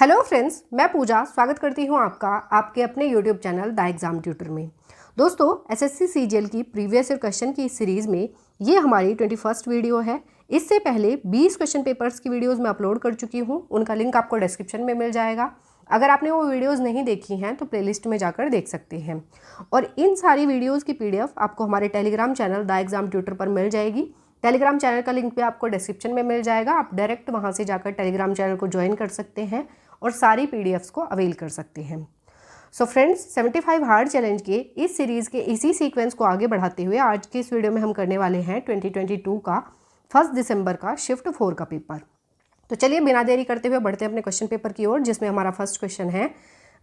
Hello friends, मैं पूजा स्वागत करती हूँ आपका आपके अपने YouTube channel the exam tutor में। दोस्तों, एसएससी सीजीएल की प्रीवियस ईयर क्वेश्चन की इस सीरीज़ में ये हमारी 21st वीडियो है। इससे पहले 20 क्वेश्चन पेपर्स की वीडियोस मैं अपलोड कर चुकी हूँ, उनका लिंक आपको डिस्क्रिप्शन में मिल जाएगा। अगर आपने वो वीडियोज़ नहीं देखी हैं तो प्लेलिस्ट में जाकर देख सकते हैं। और इन सारी वीडियोज़ की PDF आपको हमारे Telegram channel the exam tutor पर मिल जाएगी। टेलीग्राम चैनल का लिंक भी आपको डिस्क्रिप्शन में मिल जाएगा। आप डायरेक्ट वहाँ से जाकर टेलीग्राम चैनल को ज्वाइन कर सकते हैं और सारी PDFs को अवेल कर सकते हैं। सो फ्रेंड्स, 75 हार्ड चैलेंज के इस सीरीज़ के इसी सीक्वेंस को आगे बढ़ाते हुए आज की इस वीडियो में हम करने वाले हैं 2022 का 1 दिसंबर का शिफ्ट 4 का पेपर। तो चलिए बिना देरी करते हुए बढ़ते हैं अपने क्वेश्चन पेपर की ओर, जिसमें हमारा फर्स्ट क्वेश्चन है,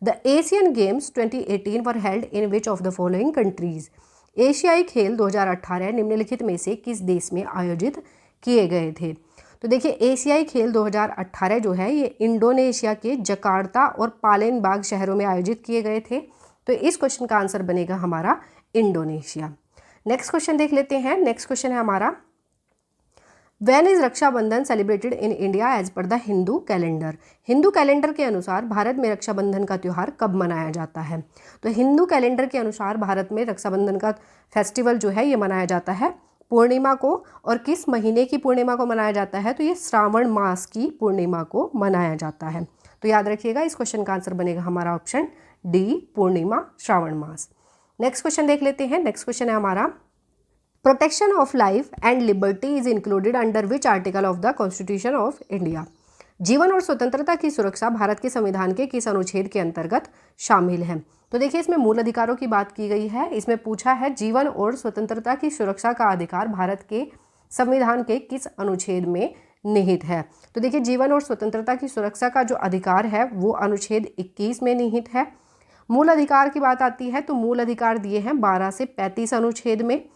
the Asian games 2018 were held in which of the following countries. एशियाई खेल 2018 निम्नलिखित में से किस देश में आयोजित किए गए थे। तो देखिए, एशियाई खेल 2018 जो है ये इंडोनेशिया के जकार्ता और पालेमबांग शहरों में आयोजित किए गए थे। तो इस क्वेश्चन का आंसर बनेगा हमारा इंडोनेशिया। नेक्स्ट क्वेश्चन देख लेते हैं। नेक्स्ट क्वेश्चन है हमारा, when is Raksha Bandhan celebrated in India as per the Hindu calendar. Hindu calendar के अनुसार भारत में रक्षाबंधन का त्यौहार कब मनाया जाता है। तो हिंदू कैलेंडर के अनुसार भारत में रक्षाबंधन का फेस्टिवल जो है ये मनाया जाता है पूर्णिमा को। और किस महीने की पूर्णिमा को मनाया जाता है, तो ये श्रावण मास की पूर्णिमा को मनाया जाता है। तो याद रखिएगा, इस क्वेश्चन का आंसर बनेगा हमारा ऑप्शन डी, पूर्णिमा श्रावण मास। नेक्स्ट क्वेश्चन देख लेते हैं। नेक्स्ट क्वेश्चन है हमारा, protection of life and liberty is included under which article of the constitution of India. जीवन और स्वतंत्रता की सुरक्षा भारत के संविधान के किस अनुच्छेद के अंतर्गत शामिल है। तो देखिए, इसमें मूल अधिकारों की बात की गई है। इसमें पूछा है जीवन और स्वतंत्रता की सुरक्षा का अधिकार भारत के संविधान के किस अनुच्छेद में निहित है। तो देखिए, जीवन और स्वतंत्रता की सुरक्षा का जो अधिकार है वो अनुच्छेद 21 में निहित है। मूल अधिकार की बात आती है तो मूल अधिकार दिए हैं 12 से 35 अनुच्छेद में।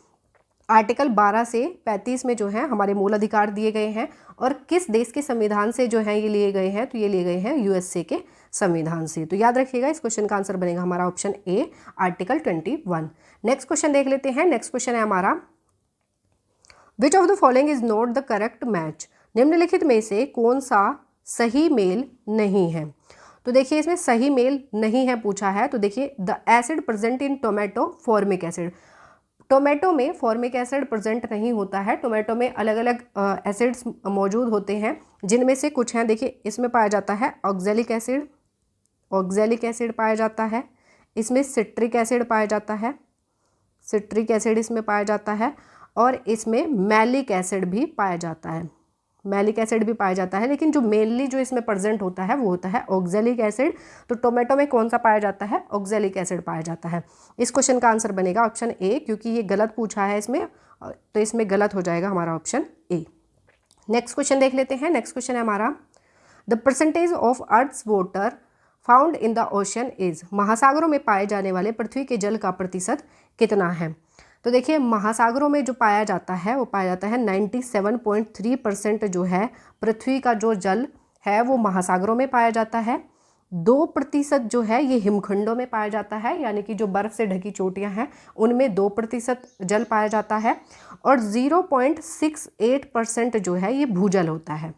आर्टिकल 12 से 35 में जो है हमारे मूल अधिकार दिए गए हैं। और किस देश के संविधान से जो है ये लिए गए हैं, तो ये लिए गए हैं USA के संविधान से। तो याद रखिएगा, इस क्वेश्चन का आंसर बनेगा हमारा ऑप्शन ए, आर्टिकल 21। नेक्स्ट क्वेश्चन देख लेते हैं। नेक्स्ट क्वेश्चन है हमारा, which of the following is not the correct match. निम्नलिखित में से कौन सा सही मेल नहीं है। तो देखिए, इसमें सही मेल नहीं है पूछा है। तो देखिए, the acid present in tomato formic acid. Tomato में फॉर्मिक एसिड प्रेजेंट नहीं होता है। टोमेटो में अलग अलग एसिड्स मौजूद होते हैं, जिनमें से कुछ हैं। देखिए, इसमें पाया जाता है ऑक्जेलिक एसिड पाया जाता है। इसमें सिट्रिक एसिड पाया जाता है, सिट्रिक एसिड इसमें पाया जाता है। और इसमें मैलिक एसिड भी पाया जाता है, मैलिक एसिड भी पाया जाता है। लेकिन जो मेनली जो इसमें प्रेजेंट होता है वो होता है ऑक्जेलिक एसिड। तो टोमेटो में कौन सा पाया जाता है, ऑक्जेलिक एसिड पाया जाता है। इस क्वेश्चन का आंसर बनेगा ऑप्शन ए, क्योंकि ये गलत पूछा है इसमें, तो इसमें गलत हो जाएगा हमारा ऑप्शन ए। नेक्स्ट क्वेश्चन देख लेते हैं। नेक्स्ट क्वेश्चन है हमारा, the percentage of earth's water found in the ocean is. महासागरों में पाए जाने वाले पृथ्वी के जल का प्रतिशत कितना है। तो देखिए, महासागरों में जो पाया जाता है वो पाया जाता है 97.3% जो है पृथ्वी का जो जल है वो महासागरों में पाया जाता है। 2% जो है ये हिमखंडों में पाया जाता है, यानी कि जो बर्फ़ से ढकी चोटियां हैं उनमें 2% जल पाया जाता है। और 0.68% जो है ये भूजल होता है।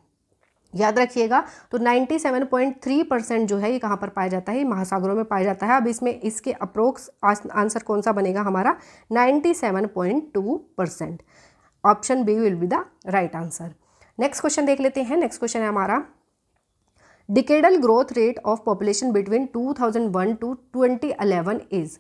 याद रखिएगा, तो 97.3% जो है ये कहाँ पर पाया जाता है, महासागरों में पाया जाता है। अब इसमें इसके अप्रोक्स आंसर कौन सा बनेगा हमारा, 97.2%। Option B will be the right answer. Next question देख लेते हैं। नेक्स्ट क्वेश्चन है हमारा, decadal growth rate of population between 2001 to 2011 is.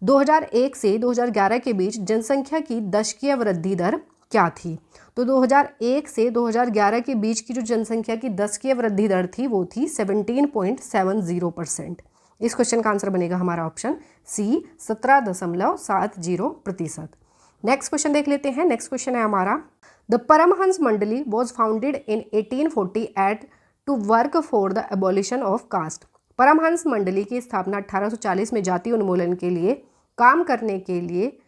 2001 से 2011 के बीच जनसंख्या की दशकीय वृद्धि दर क्या थी। तो 2001 से 2011 के बीच की जो जनसंख्या की दशकीय वृद्धि दर थी वो थी 17.70%। इस क्वेश्चन का आंसर बनेगा हमारा ऑप्शन सी, 17.70%। नेक्स्ट क्वेश्चन देख लेते हैं। नेक्स्ट क्वेश्चन है हमारा, the Paramahansa Mandali was founded in 1840 eight to work for the abolition of caste. Paramahansa Mandali की स्थापना 1840 में जाति उन्मूलन के लिए काम करने के लिए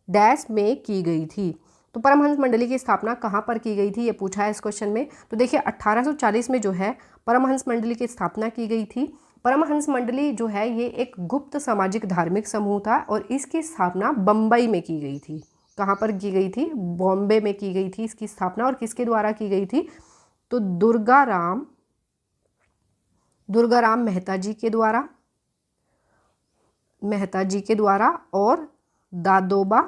डैश में की गई थी। तो परमहंस मंडली की स्थापना कहाँ पर की गई थी, ये पूछा है इस क्वेश्चन में। तो देखिए, 1840 में जो है परमहंस मंडली की स्थापना की गई थी। परमहंस मंडली जो है ये एक गुप्त सामाजिक धार्मिक समूह था और इसकी स्थापना बम्बई में की गई थी। कहाँ पर की गई थी, बॉम्बे में की गई थी इसकी स्थापना। और किसके द्वारा की गई थी, तो दुर्गाराम मेहता जी के द्वारा और दादोबा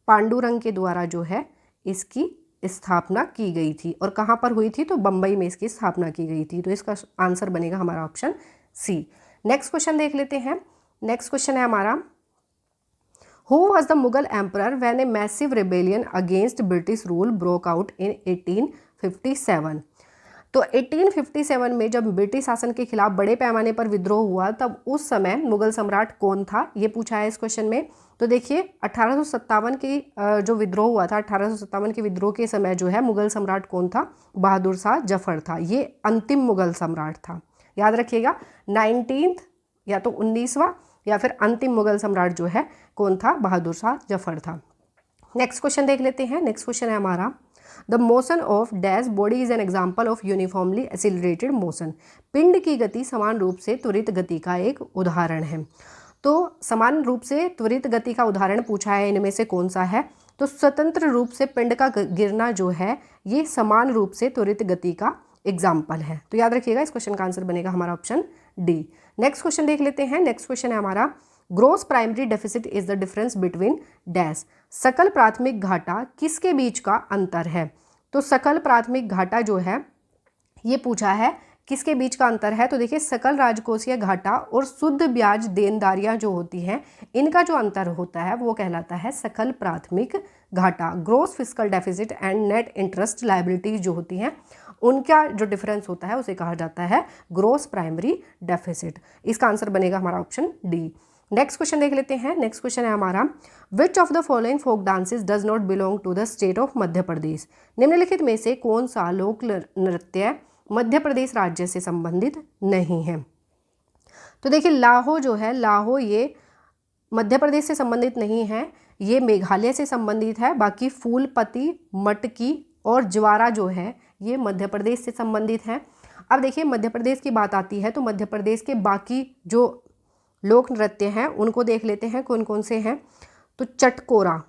पांडुरंग के द्वारा जो है इसकी स्थापना की गई थी। और कहाँ पर हुई थी? तो बम्बई में इसकी स्थापना की गई थी। तो इसका आंसर बनेगा हमारा ऑप्शन सी। नेक्स्ट क्वेश्चन देख लेते हैं। नेक्स्ट क्वेश्चन है हमारा, who was the Mughal emperor when a massive rebellion against British rule broke out in 1857? तो 1857 में जब ब्रिटिश शासन के खिलाफ बड़े पैमाने पर विद्रोह हुआ तब उस समय मुगल सम्राट कौन था, ये पूछा है इस क्वेश्चन में। तो देखिए 1857 की जो विद्रोह हुआ था, 1857 के विद्रोह के समय जो है मुगल सम्राट कौन था? बहादुर शाह जफर था। ये अंतिम मुगल सम्राट था, याद रखिएगा। 19th या तो 19वां या फिर अंतिम मुगल सम्राट जो है कौन था? बहादुर शाह जफर था। नेक्स्ट क्वेश्चन देख लेते हैं। नेक्स्ट क्वेश्चन है हमारा, the motion of dash body is an example of uniformly accelerated motion. पिंड की गति समान रूप से त्वरित गति का एक उदाहरण है। तो समान रूप से त्वरित गति का उदाहरण पूछा है, इनमें से कौन सा है? तो स्वतंत्र रूप से पिंड का गिरना जो है ये समान रूप से त्वरित गति का एग्जाम्पल है। तो याद रखिएगा, इस क्वेश्चन का आंसर बनेगा हमारा ऑप्शन डी। नेक्स्ट क्वेश्चन देख लेते हैं। नेक्स्ट क्वेश्चन है हमारा, gross primary deficit is the difference between dash. सकल प्राथमिक घाटा किसके बीच का अंतर है? तो सकल प्राथमिक घाटा जो है ये पूछा है किसके बीच का अंतर है? तो देखिए सकल राजकोषीय घाटा और शुद्ध ब्याज देनदारियां जो होती हैं इनका जो अंतर होता है वो कहलाता है सकल प्राथमिक घाटा। Gross fiscal deficit and net interest liabilities जो होती हैं उनका जो डिफरेंस होता है उसे कहा जाता है ग्रोस प्राइमरी डेफिसिट। इसका आंसर बनेगा हमारा ऑप्शन डी। नेक्स्ट क्वेश्चन देख लेते हैं। नेक्स्ट क्वेश्चन है हमारा, which of the following folk dances does not belong to the state of Madhya Pradesh. निम्नलिखित में से कौन सा लोक नृत्य मध्य प्रदेश राज्य से संबंधित नहीं है? तो देखिए लाहो जो है, लाहो ये मध्य प्रदेश से संबंधित नहीं है, ये मेघालय से संबंधित है। बाकी फूलपति, मटकी और ज्वारा जो है ये मध्य प्रदेश से संबंधित है। अब देखिए मध्य प्रदेश की बात आती है तो मध्य प्रदेश के बाकी जो लोक नृत्य हैं उनको देख लेते हैं कौन कौन से हैं। तो चटकोरा,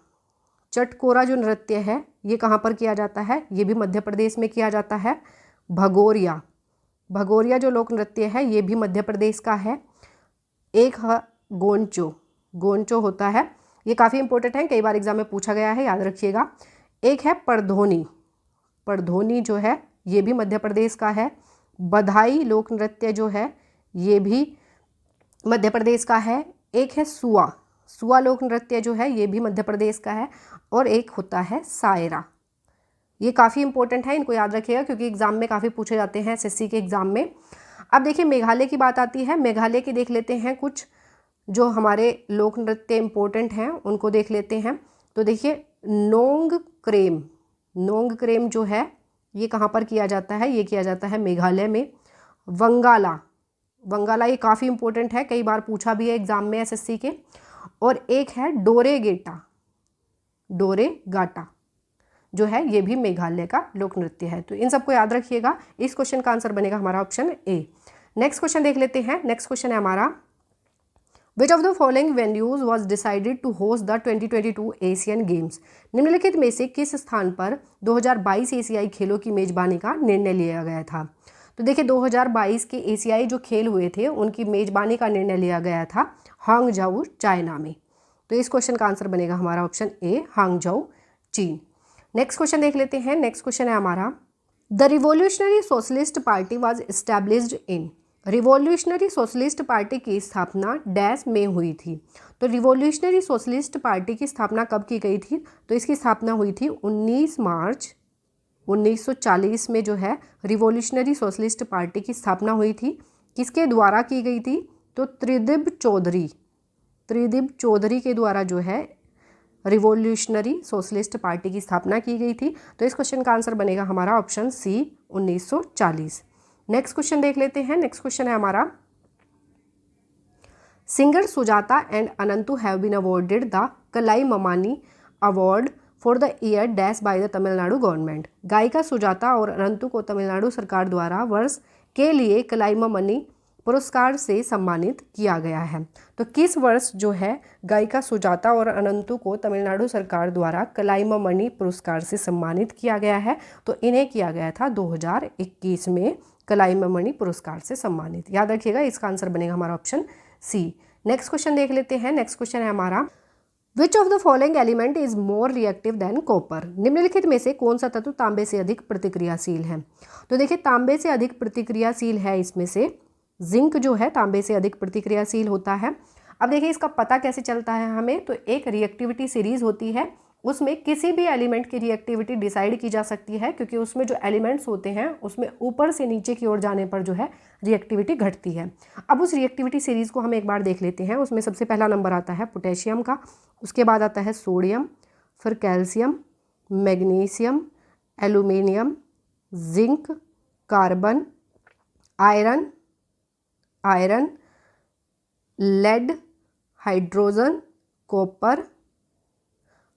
चटकोरा जो नृत्य है ये कहाँ पर किया जाता है? ये भी मध्य प्रदेश में किया जाता है। भगोरिया, भगोरिया जो लोक नृत्य है ये भी मध्य प्रदेश का है। एक है गोंचो, गोंचो होता है, ये काफ़ी इंपॉर्टेंट है, कई बार एग्जाम में पूछा गया है, याद रखिएगा। एक है परधोनी, परधोनी जो है ये भी मध्य प्रदेश का है। बधाई लोक नृत्य जो है ये भी मध्य प्रदेश का है। एक है सुआ, सुआ लोक नृत्य जो है ये भी मध्य प्रदेश का है। और एक होता है सायरा, ये काफ़ी इंपॉर्टेंट है, इनको याद रखिएगा क्योंकि एग्जाम में काफ़ी पूछे जाते हैं एसएससी के एग्जाम में। अब देखिए मेघालय की बात आती है, मेघालय की देख लेते हैं कुछ जो हमारे लोक नृत्य इंपॉर्टेंट हैं उनको देख लेते हैं। तो देखिए नोंग क्रेम, नोंग क्रेम जो है ये कहाँ पर किया जाता है? ये किया जाता है मेघालय में। वंगाला, वंगाला ये काफ़ी इंपॉर्टेंट है, कई बार पूछा भी है एग्जाम में एसएससी के। और एक है डोरेगेटा, डोरेगाटा जो है ये भी मेघालय का लोक नृत्य है। तो इन सबको याद रखिएगा, इस क्वेश्चन का आंसर बनेगा हमारा ऑप्शन ए। नेक्स्ट क्वेश्चन देख लेते हैं। नेक्स्ट क्वेश्चन है हमारा, which of the following venues was decided to host the 2022 Asian games. निम्नलिखित में से किस स्थान पर 2022 एशियाई खेलों की मेजबानी का निर्णय लिया गया था? तो देखिए 2022 के एशियाई जो खेल हुए थे उनकी मेजबानी का निर्णय लिया गया था हांगझाऊ चाइना में। तो इस क्वेश्चन का आंसर बनेगा हमारा ऑप्शन ए, हांगझाऊ चीन। नेक्स्ट क्वेश्चन देख लेते हैं। नेक्स्ट क्वेश्चन है हमारा, the revolutionary socialist party was established in. Revolutionary socialist party की स्थापना डैश में हुई थी। तो रिवॉल्यूशनरी सोशलिस्ट पार्टी की स्थापना कब की गई थी? तो इसकी स्थापना हुई थी 19 मार्च 1940 में जो है रिवॉल्यूशनरी सोशलिस्ट पार्टी की स्थापना हुई थी। किसके द्वारा की गई थी? तो त्रिदिब चौधरी, त्रिदिब चौधरी के द्वारा जो है रिवॉल्यूशनरी सोशलिस्ट पार्टी की स्थापना की गई थी। तो इस क्वेश्चन का आंसर बनेगा हमारा ऑप्शन सी, 1940। नेक्स्ट क्वेश्चन देख लेते हैं। नेक्स्ट क्वेश्चन है हमारा, singer Sujata and Ananthu have been awarded the Kalaimamani award for the year dash by the Tamil Nadu government. गायिका सुजाता और अनंतु को तमिलनाडु सरकार द्वारा वर्ष के लिए कलाईमामनी पुरस्कार से सम्मानित किया गया है। तो किस वर्ष जो है गायिका सुजाता और अनंतु को तमिलनाडु सरकार द्वारा कलाईमामनी पुरस्कार से सम्मानित किया गया है? तो इन्हें किया गया था 2021 में कलाईमणि पुरस्कार से सम्मानित। याद रखिएगा, इसका आंसर बनेगा हमारा ऑप्शन सी। नेक्स्ट क्वेश्चन देख लेते हैं। नेक्स्ट क्वेश्चन है हमारा, which of the following element is more reactive than copper? निम्नलिखित में से कौन सा तत्व तांबे से अधिक प्रतिक्रियाशील है? तो देखिए, तांबे से अधिक प्रतिक्रियाशील है इसमें से जिंक जो है तांबे से अधिक प्रतिक्रियाशील होता है। अब देखिए इसका पता कैसे चलता है हमें, तो एक रिएक्टिविटी सीरीज होती है, उसमें किसी भी एलिमेंट की रिएक्टिविटी डिसाइड की जा सकती है, क्योंकि उसमें जो एलिमेंट्स होते हैं उसमें ऊपर से नीचे की ओर जाने पर जो है रिएक्टिविटी घटती है। अब उस रिएक्टिविटी सीरीज को हम एक बार देख लेते हैं। उसमें सबसे पहला नंबर आता है पोटेशियम का, उसके बाद आता है सोडियम, फिर calcium, magnesium, aluminium, zinc, carbon, iron, lead, hydrogen, copper,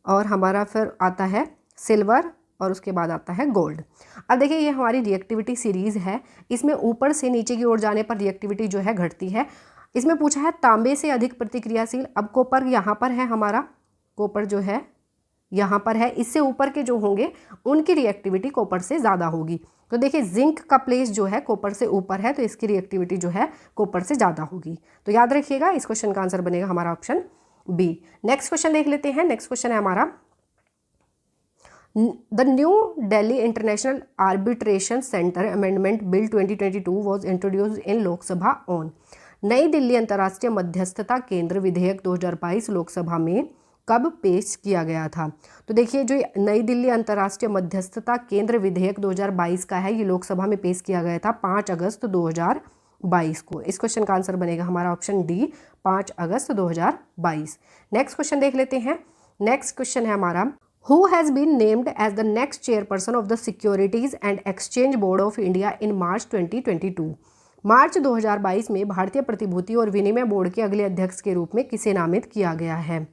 और हमारा फिर आता है सिल्वर, और उसके बाद आता है गोल्ड। अब देखिए ये हमारी रिएक्टिविटी सीरीज़ है, इसमें ऊपर से नीचे की ओर जाने पर रिएक्टिविटी जो है घटती है। इसमें पूछा है तांबे से अधिक प्रतिक्रियाशील। अब कॉपर यहाँ पर है, हमारा कॉपर जो है यहाँ पर है, इससे ऊपर के जो होंगे उनकी रिएक्टिविटी कॉपर से ज़्यादा होगी। तो देखिए जिंक का प्लेस जो है कॉपर से ऊपर है, तो इसकी रिएक्टिविटी जो है कॉपर से ज़्यादा होगी। तो याद रखिएगा, इस क्वेश्चन का आंसर बनेगा हमारा ऑप्शन बी। नेक्स्ट क्वेश्चन देख लेते हैं। नेक्स्ट क्वेश्चन है हमारा, the new Delhi international arbitration centre amendment bill 2022 was introduced in Lok Sabha on. नई दिल्ली अंतर्राष्ट्रीय मध्यस्थता केंद्र विधेयक 2022 लोकसभा में कब पेश किया गया था? तो देखिए जो नई दिल्ली अंतर्राष्ट्रीय मध्यस्थता केंद्र विधेयक 2022 का है, ये लोकसभा में पेश किया गया था 5 अगस्त 2022 को। इस क्वेश्चन का आंसर बनेगा हमारा ऑप्शन डी, 5 अगस्त 2022। नेक्स्ट क्वेश्चन देख लेते हैं। नेक्स्ट क्वेश्चन है हमारा, who has been named as the next chairperson of the securities and exchange board of India in March 2022? मार्च 2022 में भारतीय प्रतिभूति और विनिमय बोर्ड के अगले अध्यक्ष के रूप में किसे नामित किया गया है?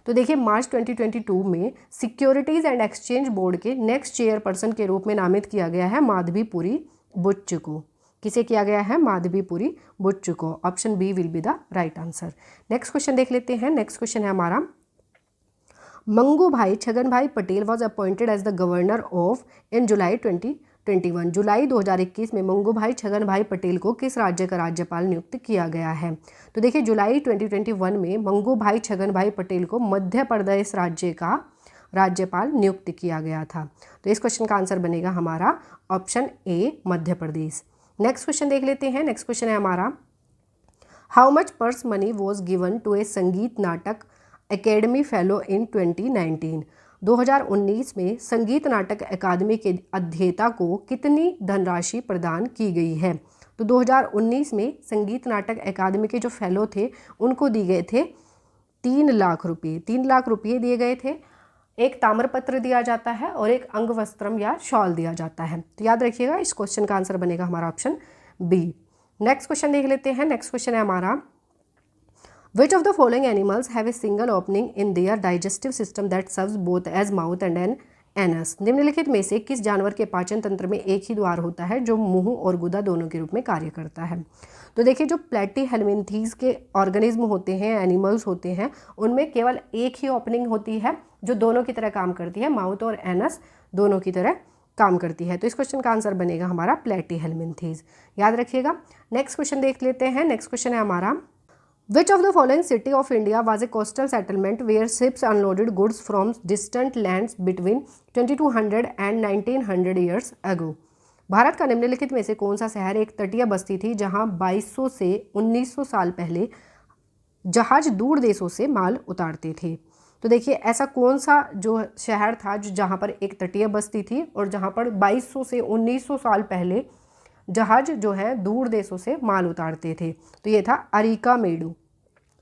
तो देखिए मार्च 2022 में सिक्योरिटीज़ एंड एक्सचेंज बोर्ड के नेक्स्ट चेयरपर्सन के रूप में नामित किया गया है माधवीपुरी बुच्च को। किसे किया गया है? माधवीपुरी बुच्च को। Option B will be the right answer. Next question देख लेते हैं। नेक्स्ट क्वेश्चन है हमारा, Mangubhai Chhaganbhai Patel was appointed as the governor of in July 2021। जुलाई 2021 में मंगूभाई छगनभाई पटेल को किस राज्य का राज्यपाल नियुक्त किया गया है? तो देखिए जुलाई 2021 में मंगूभाई छगनभाई पटेल को मध्य प्रदेश राज्य का राज्यपाल नियुक्त किया गया था। तो इस क्वेश्चन का आंसर बनेगा हमारा option A, Madhya Pradesh. Next question देख लेते हैं। नेक्स्ट क्वेश्चन है हमारा, how much purse money was given to a Sangeet Natak academy fellow in 2019? 2019 में संगीत नाटक अकादमी के अध्येता को कितनी धनराशि प्रदान की गई है? तो 2019 में संगीत नाटक अकादमी के जो फेलो थे उनको दिए गए थे 3 लाख रुपये। 3 लाख रुपये दिए गए थे, एक ताम्रपत्र दिया जाता है और एक अंगवस्त्रम या शॉल दिया जाता है। तो याद रखिएगा, इस क्वेश्चन का आंसर बनेगा हमारा ऑप्शन बी। नेक्स्ट क्वेश्चन देख लेते हैं। नेक्स्ट क्वेश्चन है हमारा, Which of the following animals have a single opening in their digestive system that serves both as mouth and an anus? निम्नलिखित में से किस जानवर के पाचन तंत्र में एक ही द्वार होता है जो मुंह और गुदा दोनों के रूप में कार्य करता है? तो देखिए जो प्लेटीहेल्मिन्थीज के ऑर्गेनिज्म होते हैं, एनिमल्स होते हैं, उनमें केवल एक ही ओपनिंग होती है जो दोनों की तरह काम करती है, माउथ और एनस दोनों की तरह काम करती है। तो इस क्वेश्चन का आंसर बनेगा हमारा प्लेटीहेल्मिन्थीज। याद रखिएगा। नेक्स्ट क्वेश्चन देख लेते हैं। नेक्स्ट क्वेश्चन है हमारा, Which of the following city of India was a coastal settlement where ships unloaded goods from distant lands between 2200 and 1900 years ago? Bharat का निम्नलिखित में से कौन सा शहर एक तटीय बस्ती थी जहां 2200 से 1900 साल पहले जहाज दूर देशों से माल उतारते थे? तो देखिए ऐसा कौन सा जो शहर था जो जहां पर एक तटीय बस्ती थी और जहां पर 2200 से 1900 साल पहले जहाज जो है दूर देशों से माल उतारते थे? तो ये था अरिकामेडु।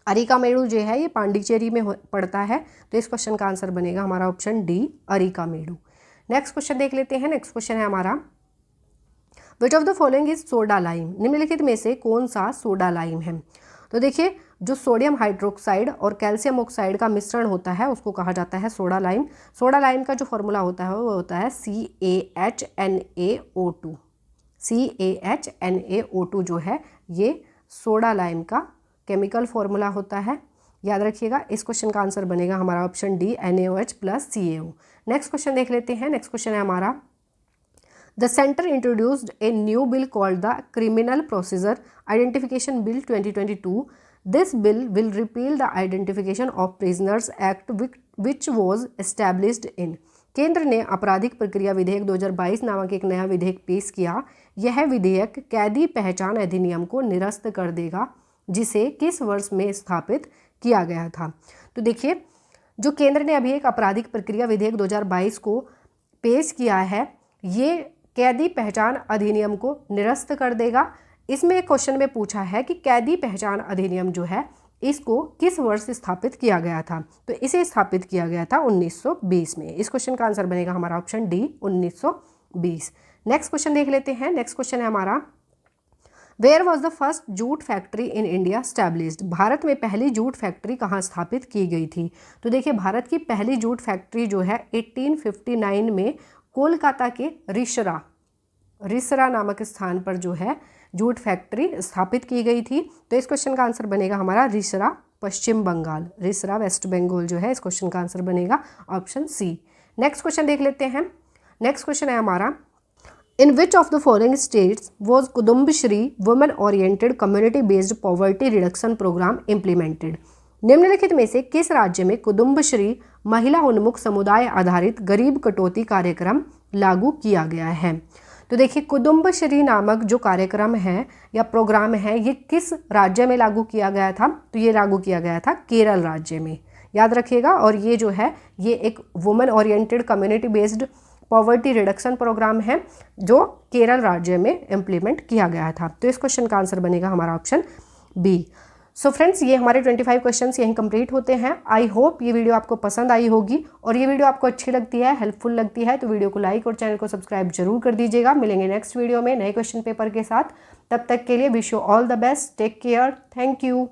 अरिकामेडु जो है ये पांडिचेरी में पड़ता है। तो इस क्वेश्चन का आंसर बनेगा हमारा option D, Arikamedu. Next question देख लेते हैं। नेक्स्ट क्वेश्चन है हमारा, which of the following is soda lime? निम्नलिखित में से कौन सा सोडा लाइम है? तो देखिए जो सोडियम हाइड्रोक्साइड और कैल्शियम ऑक्साइड का मिश्रण होता है उसको कहा जाता है सोडा लाइम। सोडा लाइम का जो फॉर्मूला होता है वो होता है CaHNaO2। CaHNaO2 जो है ये सोडा लाइम का केमिकल फॉर्मूला होता है। याद रखिएगा। इस क्वेश्चन का आंसर बनेगा हमारा option D, NaOH + CaO। Next question देख लेते हैं। नेक्स्ट क्वेश्चन है हमारा, the centre introduced a new bill called the criminal procedure identification bill 2022. This bill will repeal the identification of prisoners act which was established in. केंद्र ने आपराधिक प्रक्रिया विधेयक 2022 नामक एक नया विधेयक पेश किया. यह विधेयक कैदी पहचान अधिनियम को निरस्त कर देगा, जिसे किस वर्ष में स्थापित किया गया था. तो देखिए, जो केंद्र ने अभी एक आपराधिक प्रक्रिया विधेयक 2022 को पेश किया है, ये कैदी पहचान अधिनियम को निरस्त कर देगा. इसमें एक क्वेश्चन में पूछा है कि कैदी पहचान अधिनियम जो है इसको किस वर्ष स्थापित किया गया था. तो इसे स्थापित किया गया था 1920 में. इस क्वेश्चन का आंसर बनेगा हमारा ऑप्शन डी, 1920. नेक्स्ट क्वेश्चन देख लेते हैं. नेक्स्ट क्वेश्चन है हमारा, where was the first jute factory in India established. Bharat में पहली जूट फैक्ट्री कहाँ स्थापित की गई थी. तो देखिए, भारत की पहली जूट फैक्ट्री जो है 1859 में कोलकाता के रिसरा नामक स्थान पर जो है जूट फैक्ट्री स्थापित की गई थी. तो इस क्वेश्चन का आंसर बनेगा हमारा रिसरा, पश्चिम बंगाल. रिसरा वेस्ट बंगाल जो है इस क्वेश्चन का आंसर बनेगा ऑप्शन सी. नेक्स्ट क्वेश्चन देख लेते हैं. नेक्स्ट क्वेश्चन है हमारा, in which of the following states was Kudumbashree women oriented community based poverty reduction programme implemented. निम्नलिखित में से किस राज्य में कुदुम्बश्री महिला उन्मुख समुदाय आधारित गरीब कटौती कार्यक्रम लागू किया गया है. तो देखिए, कुदुम्बश्री नामक जो कार्यक्रम है या प्रोग्राम है, ये किस राज्य में लागू किया गया था. तो ये लागू किया गया था केरल राज्य में, याद रखिएगा. और ये जो है ये एक women oriented community based poverty reduction programme है जो केरल राज्य में इम्प्लीमेंट किया गया था. तो इस क्वेश्चन का आंसर बनेगा हमारा ऑप्शन बी. सो फ्रेंड्स, ये हमारे 25 क्वेश्चंस यहीं कंप्लीट होते हैं. आई होप ये वीडियो आपको पसंद आई होगी, और ये वीडियो आपको अच्छी लगती है, हेल्पफुल लगती है, तो वीडियो को लाइक और चैनल को सब्सक्राइब जरूर कर दीजिएगा. मिलेंगे नेक्स्ट वीडियो में नए क्वेश्चन पेपर के साथ. तब तक के लिए wish you all the best. Take care. Thank you.